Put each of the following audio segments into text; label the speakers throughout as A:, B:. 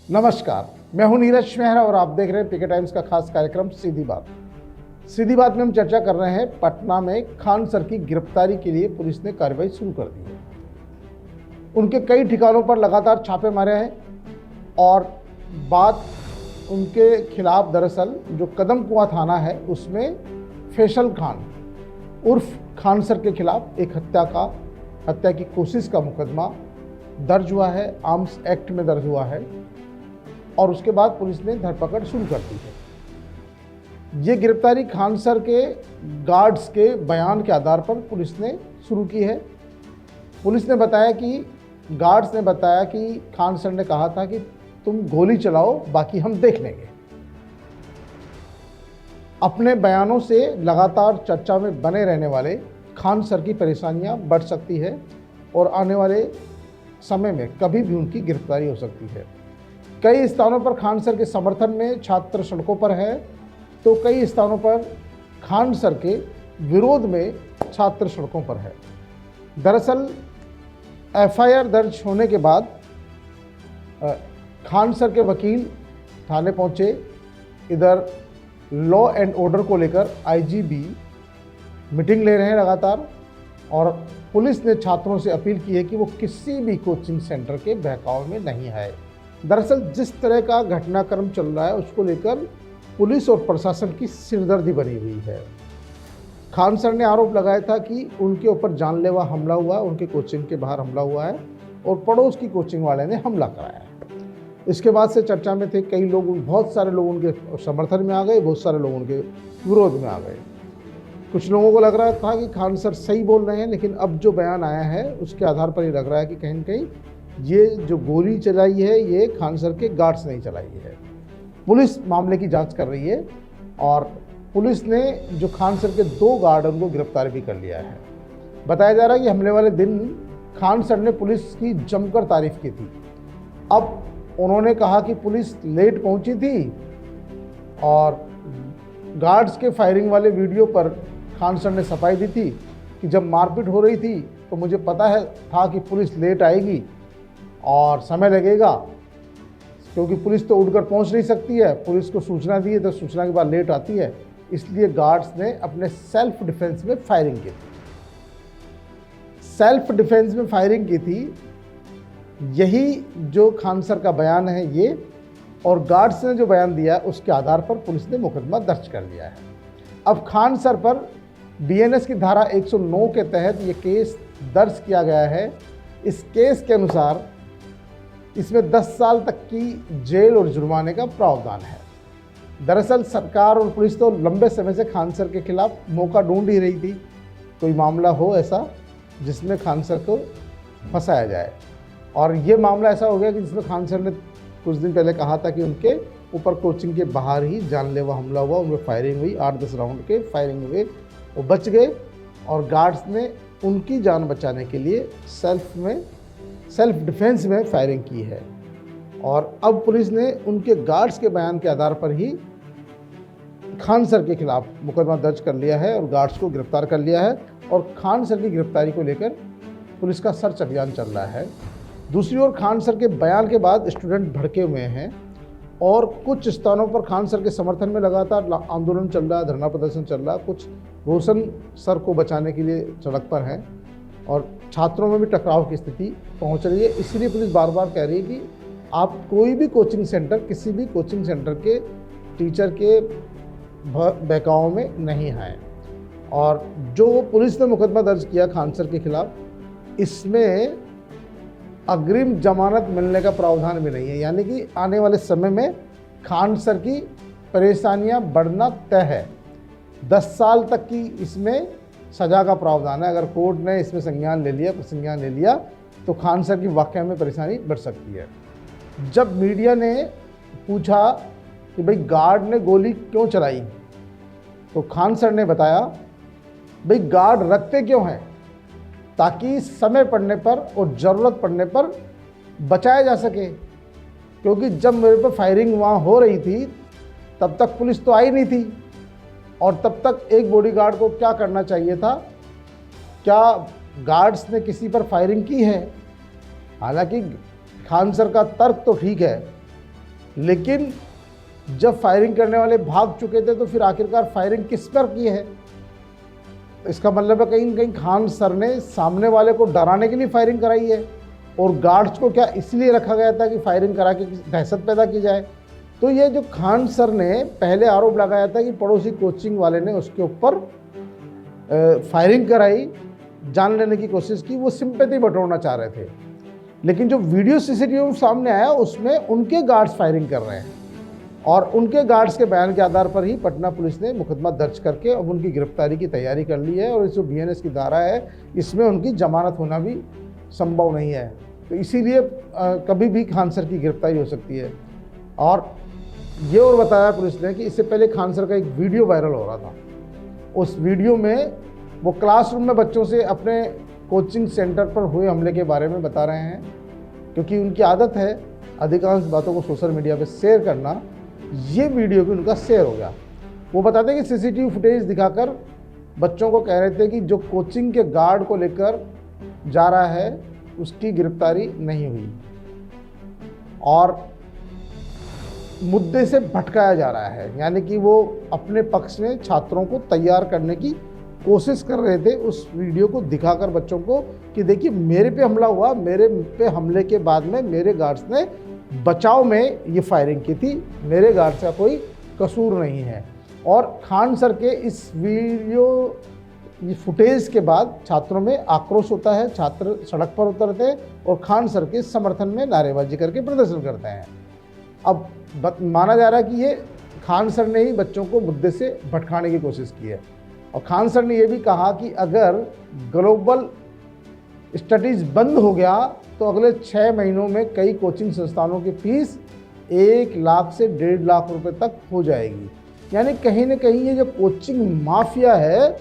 A: नमस्कार, मैं हूं नीरज मेहरा और आप देख रहे हैं पीके टाइम्स का खास कार्यक्रम सीधी बात। सीधी बात में हम चर्चा कर रहे हैं पटना में खान सर की गिरफ्तारी के लिए पुलिस ने कार्रवाई शुरू कर दी है। उनके कई ठिकानों पर लगातार छापे मारे हैं और बात उनके खिलाफ दरअसल जो कदम कुआं थाना है उसमें फैसल खान उर्फ खान सर के खिलाफ एक हत्या की कोशिश का मुकदमा दर्ज हुआ है, आर्म्स एक्ट में दर्ज हुआ है और उसके बाद पुलिस ने धरपकड़ शुरू कर दी है। ये गिरफ्तारी खान सर के गार्ड्स के बयान के आधार पर पुलिस ने शुरू की है। पुलिस ने बताया कि गार्ड्स ने बताया कि खान सर ने कहा था कि तुम गोली चलाओ, बाकी हम देख लेंगे। अपने बयानों से लगातार चर्चा में बने रहने वाले खान सर की परेशानियां बढ़ सकती है और आने वाले समय में कभी भी उनकी गिरफ्तारी हो सकती है। कई स्थानों पर खान सर के समर्थन में छात्र सड़कों पर है, तो कई स्थानों पर खान सर के विरोध में छात्र सड़कों पर है। दरअसल एफआईआर दर्ज होने के बाद खान सर के वकील थाने पहुंचे। इधर लॉ एंड ऑर्डर को लेकर आईजीबी मीटिंग ले रहे हैं लगातार और पुलिस ने छात्रों से अपील की है कि वो किसी भी कोचिंग सेंटर के बहकाव में नहीं आए। दरअसल जिस तरह का घटनाक्रम चल रहा है उसको लेकर पुलिस और प्रशासन की सिरदर्दी बनी हुई है। खान सर ने आरोप लगाया था कि उनके ऊपर जानलेवा हमला हुआ, उनके कोचिंग के बाहर हमला हुआ है और पड़ोस की कोचिंग वाले ने हमला कराया है। इसके बाद से चर्चा में थे कई लोग, बहुत सारे लोग उनके समर्थन में आ गए, बहुत सारे लोग उनके विरोध में आ गए। कुछ लोगों को लग रहा था कि खान सर सही बोल रहे हैं, लेकिन अब जो बयान आया है उसके आधार पर ये लग रहा है कि कहीं न कहीं ये जो गोली चलाई है ये खान सर के गार्ड्स ने चलाई है। पुलिस मामले की जांच कर रही है और पुलिस ने जो खान सर के 2 गार्ड उनको गिरफ्तार भी कर लिया है। बताया जा रहा है कि हमले वाले दिन खान सर ने पुलिस की जमकर तारीफ की थी। अब उन्होंने कहा कि पुलिस लेट पहुंची थी और गार्ड्स के फायरिंग वाले वीडियो पर खान सर ने सफाई दी थी कि जब मारपीट हो रही थी तो मुझे पता था कि पुलिस लेट आएगी और समय लगेगा, क्योंकि पुलिस तो उड़कर पहुंच नहीं सकती है। पुलिस को सूचना दी है तो सूचना के बाद लेट आती है, इसलिए गार्ड्स ने अपने सेल्फ डिफेंस में फायरिंग की थी। सेल्फ डिफेंस में फायरिंग की थी, यही जो खान सर का बयान है ये, और गार्ड्स ने जो बयान दिया उसके आधार पर पुलिस ने मुकदमा दर्ज कर लिया है। अब खान सर पर बीएनएस की धारा 109 के तहत ये केस दर्ज किया गया है। इस केस के अनुसार इसमें 10 साल तक की जेल और जुर्माने का प्रावधान है। दरअसल सरकार और पुलिस तो लंबे समय से खान सर के खिलाफ मौका ढूंढ ही रही थी, कोई मामला हो ऐसा जिसमें खान सर को फंसाया जाए, और ये मामला ऐसा हो गया कि जिसमें खान सर ने कुछ दिन पहले कहा था कि उनके ऊपर कोचिंग के बाहर ही जानलेवा हमला हुआ, उनमें फायरिंग हुई, 8-10 राउंड के फायरिंग हुए, वो बच गए और गार्ड्स ने उनकी जान बचाने के लिए सेल्फ डिफेंस में फायरिंग की है। और अब पुलिस ने उनके गार्ड्स के बयान के आधार पर ही खान सर के खिलाफ मुकदमा दर्ज कर लिया है और गार्ड्स को गिरफ्तार कर लिया है और खान सर की गिरफ्तारी को लेकर पुलिस का सर्च अभियान चल रहा है। दूसरी ओर खान सर के बयान के बाद स्टूडेंट भड़के हुए हैं और कुछ स्थानों पर खान सर के समर्थन में लगातार आंदोलन चल रहा है, धरना प्रदर्शन चल रहा है। कुछ रोशन सर को बचाने के लिए सड़क पर हैं और छात्रों में भी टकराव की स्थिति पहुंच रही है। इसलिए पुलिस बार बार कह रही है कि आप कोई भी कोचिंग सेंटर, किसी भी कोचिंग सेंटर के टीचर के बहकाव में नहीं आए। और जो पुलिस ने मुकदमा दर्ज किया खान सर के खिलाफ, इसमें अग्रिम जमानत मिलने का प्रावधान भी नहीं है, यानी कि आने वाले समय में खान सर की परेशानियां बढ़ना तय है। 10 साल तक की इसमें सज़ा का प्रावधान है। अगर कोर्ट ने इसमें संज्ञान ले लिया तो खान सर की वाकई में परेशानी बढ़ सकती है। जब मीडिया ने पूछा कि भाई गार्ड ने गोली क्यों चलाई, तो खान सर ने बताया भाई गार्ड रखते क्यों हैं, ताकि समय पड़ने पर और ज़रूरत पड़ने पर बचाया जा सके। क्योंकि जब मेरे पर फायरिंग वहाँ हो रही थी तब तक पुलिस तो आई नहीं थी और तब तक एक बॉडीगार्ड को क्या करना चाहिए था, क्या गार्ड्स ने किसी पर फायरिंग की है? हालांकि खान सर का तर्क तो ठीक है लेकिन जब फायरिंग करने वाले भाग चुके थे तो फिर आखिरकार फायरिंग किस पर की है? इसका मतलब है कहीं न कहीं खान सर ने सामने वाले को डराने के लिए फायरिंग कराई है, और गार्ड्स को क्या इसलिए रखा गया था कि फायरिंग करा के दहशत पैदा की जाए? तो ये जो खान सर ने पहले आरोप लगाया था कि पड़ोसी कोचिंग वाले ने उसके ऊपर फायरिंग कराई, जान लेने की कोशिश की, वो सिंपैथी बटोरना चाह रहे थे। लेकिन जो वीडियो सीसीटीवी में सामने आया उसमें उनके गार्ड्स फायरिंग कर रहे हैं, और उनके गार्ड्स के बयान के आधार पर ही पटना पुलिस ने मुकदमा दर्ज करके अब उनकी गिरफ्तारी की तैयारी कर ली है। और इस जो बीएनएस की धारा है इसमें उनकी जमानत होना भी संभव नहीं है, तो इसीलिए कभी भी खान सर की गिरफ्तारी हो सकती है। और ये और बताया पुलिस ने कि इससे पहले खान सर का एक वीडियो वायरल हो रहा था। उस वीडियो में वो क्लासरूम में बच्चों से अपने कोचिंग सेंटर पर हुए हमले के बारे में बता रहे हैं, क्योंकि उनकी आदत है अधिकांश बातों को सोशल मीडिया पे शेयर करना। ये वीडियो भी उनका शेयर हो गया। वो बताते हैं कि सीसीटीवी फुटेज दिखाकर बच्चों को कह रहे थे कि जो कोचिंग के गार्ड को लेकर जा रहा है उसकी गिरफ्तारी नहीं हुई, और मुद्दे से भटकाया जा रहा है, यानी कि वो अपने पक्ष में छात्रों को तैयार करने की कोशिश कर रहे थे उस वीडियो को दिखाकर बच्चों को कि देखिए मेरे पे हमला हुआ, मेरे पे हमले के बाद में मेरे गार्ड्स ने बचाव में ये फायरिंग की थी, मेरे गार्ड्स का कोई कसूर नहीं है। और खान सर के इस वीडियो ये फुटेज के बाद छात्रों में आक्रोश होता है, छात्र सड़क पर उतरते हैं और खान सर के समर्थन में नारेबाजी करके प्रदर्शन करते हैं। अब माना जा रहा है कि ये खान सर ने ही बच्चों को मुद्दे से भटकाने की कोशिश की है। और खान सर ने यह भी कहा कि अगर ग्लोबल स्टडीज़ बंद हो गया तो अगले 6 महीनों में कई कोचिंग संस्थानों की फीस 1 लाख से 1.5 लाख रुपए तक हो जाएगी। यानी कहीं ना कहीं ये जो कोचिंग माफिया है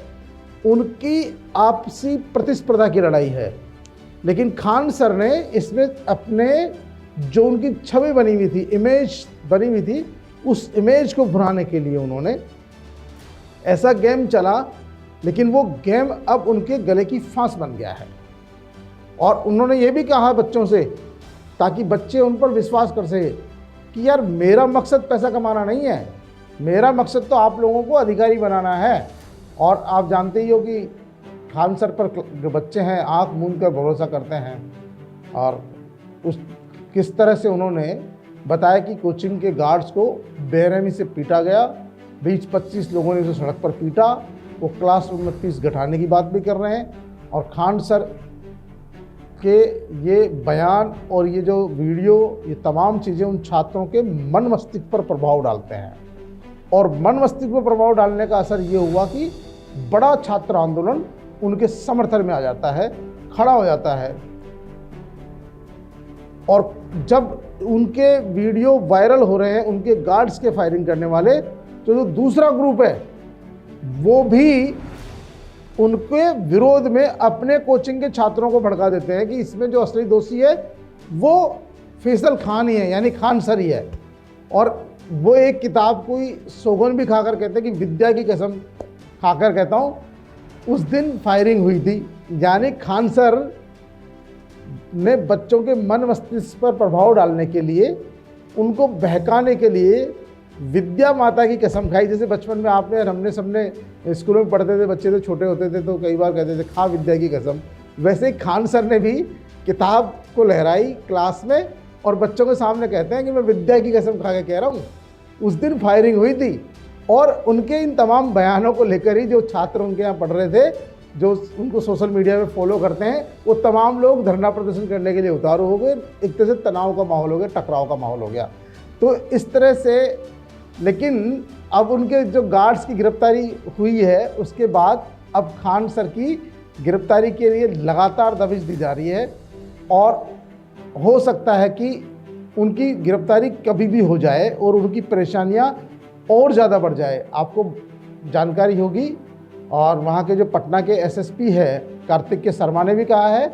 A: उनकी आपसी प्रतिस्पर्धा की लड़ाई है। लेकिन खान सर ने इसमें अपने जो उनकी छवि बनी हुई थी, इमेज बनी हुई थी, उस इमेज को भुनाने के लिए उन्होंने ऐसा गेम चला, लेकिन वो गेम अब उनके गले की फांस बन गया है। और उन्होंने ये भी कहा बच्चों से, ताकि बच्चे उन पर विश्वास कर सके कि यार मेरा मकसद पैसा कमाना नहीं है, मेरा मकसद तो आप लोगों को अधिकारी बनाना है। और आप जानते ही हो कि खान सर पर जो बच्चे हैं आंख मूंद कर भरोसा करते हैं, और उस किस तरह से उन्होंने बताया कि कोचिंग के गार्ड्स को बेरहमी से पीटा गया, 20-25 लोगों ने उसे सड़क पर पीटा, वो क्लासरूम में फीस घटाने की बात भी कर रहे हैं। और खान सर के ये बयान और ये जो वीडियो, ये तमाम चीज़ें उन छात्रों के मन मस्तिष्क पर प्रभाव डालते हैं, और मन मस्तिष्क पर प्रभाव डालने का असर ये हुआ कि बड़ा छात्र आंदोलन उनके समर्थन में आ जाता है, खड़ा हो जाता है। और जब उनके वीडियो वायरल हो रहे हैं उनके गार्ड्स के फायरिंग करने वाले, तो जो दूसरा ग्रुप है वो भी उनके विरोध में अपने कोचिंग के छात्रों को भड़का देते हैं कि इसमें जो असली दोषी है वो फैसल खान ही है, यानी खान सर ही है। और वो एक किताब कोई सौगंध भी खाकर कहते हैं कि विद्या की कसम खाकर कहता हूँ उस दिन फायरिंग हुई थी। यानी खान सर ने बच्चों के मन मस्तिष्क पर प्रभाव डालने के लिए, उनको बहकाने के लिए विद्या माता की कसम खाई। जैसे बचपन में आपने और हमने सबने स्कूलों में पढ़ते थे, बच्चे थे, छोटे होते थे तो कई बार कहते थे खा विद्या की कसम, वैसे ही खान सर ने भी किताब को लहराई क्लास में और बच्चों के सामने कहते हैं कि मैं विद्या की कसम खा के कह रहा हूँ। उस दिन फायरिंग हुई थी, और उनके इन तमाम बयानों को लेकर ही जो छात्र उनके यहाँ पढ़ रहे थे, जो उनको सोशल मीडिया में फॉलो करते हैं, वो तमाम लोग धरना प्रदर्शन करने के लिए उतारू हो गए। एक तरह से तनाव का माहौल हो गया, टकराव का माहौल हो गया। तो इस तरह से, लेकिन अब उनके जो गार्ड्स की गिरफ्तारी हुई है उसके बाद अब खान सर की गिरफ्तारी के लिए लगातार दबिश दी जा रही है, और हो सकता है कि उनकी गिरफ्तारी कभी भी हो जाए और उनकी परेशानियां और ज़्यादा बढ़ जाए। आपको जानकारी होगी, और वहाँ के जो पटना के एसएसपी है कार्तिक के शर्मा ने भी कहा है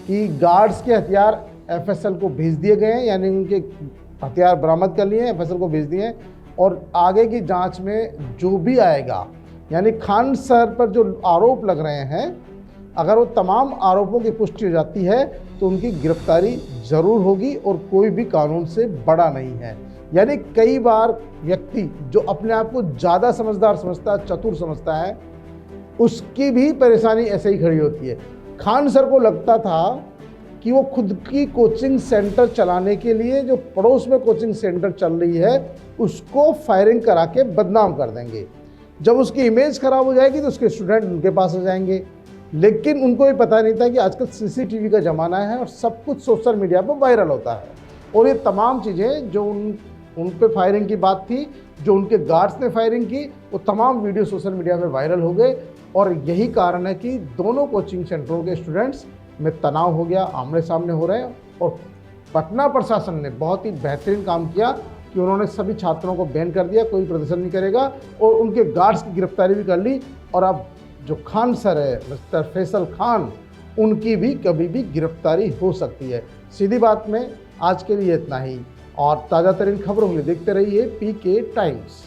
A: कि गार्ड्स के हथियार एफएसएल को भेज दिए गए हैं, यानी उनके हथियार बरामद कर लिए हैं, एफएसएल को भेज दिए हैं, और आगे की जांच में जो भी आएगा, यानी खान सर पर जो आरोप लग रहे हैं, अगर वो तमाम आरोपों की पुष्टि हो जाती है तो उनकी गिरफ्तारी ज़रूर होगी, और कोई भी कानून से बड़ा नहीं है। यानी कई बार व्यक्ति जो अपने आप को ज़्यादा समझदार समझता है, चतुर समझता है, उसकी भी परेशानी ऐसे ही खड़ी होती है। खान सर को लगता था कि वो खुद की कोचिंग सेंटर चलाने के लिए जो पड़ोस में कोचिंग सेंटर चल रही है उसको फायरिंग करा के बदनाम कर देंगे। जब उसकी इमेज खराब हो जाएगी तो उसके स्टूडेंट उनके पास आ जाएंगे। लेकिन उनको ये पता नहीं था कि आजकल सीसीटीवी का ज़माना है और सब कुछ सोशल मीडिया पर वायरल होता है। और ये तमाम चीज़ें जो उन पे फायरिंग की बात थी, जो उनके गार्ड्स ने फायरिंग की, वो तमाम वीडियो सोशल मीडिया पे वायरल हो गए। और यही कारण है कि दोनों कोचिंग सेंटरों के स्टूडेंट्स में तनाव हो गया, आमने सामने हो रहे हैं। और पटना प्रशासन ने बहुत ही बेहतरीन काम किया कि उन्होंने सभी छात्रों को बैन कर दिया, कोई प्रदर्शन नहीं करेगा, और उनके गार्ड्स की गिरफ्तारी भी कर ली। और अब जो खान सर है, मिस्टर फैसल खान, उनकी भी कभी भी गिरफ्तारी हो सकती है। सीधी बात में आज के लिए इतना ही, और ताज़ा तरीन खबरों के लिए देखते रहिए PK टाइम्स।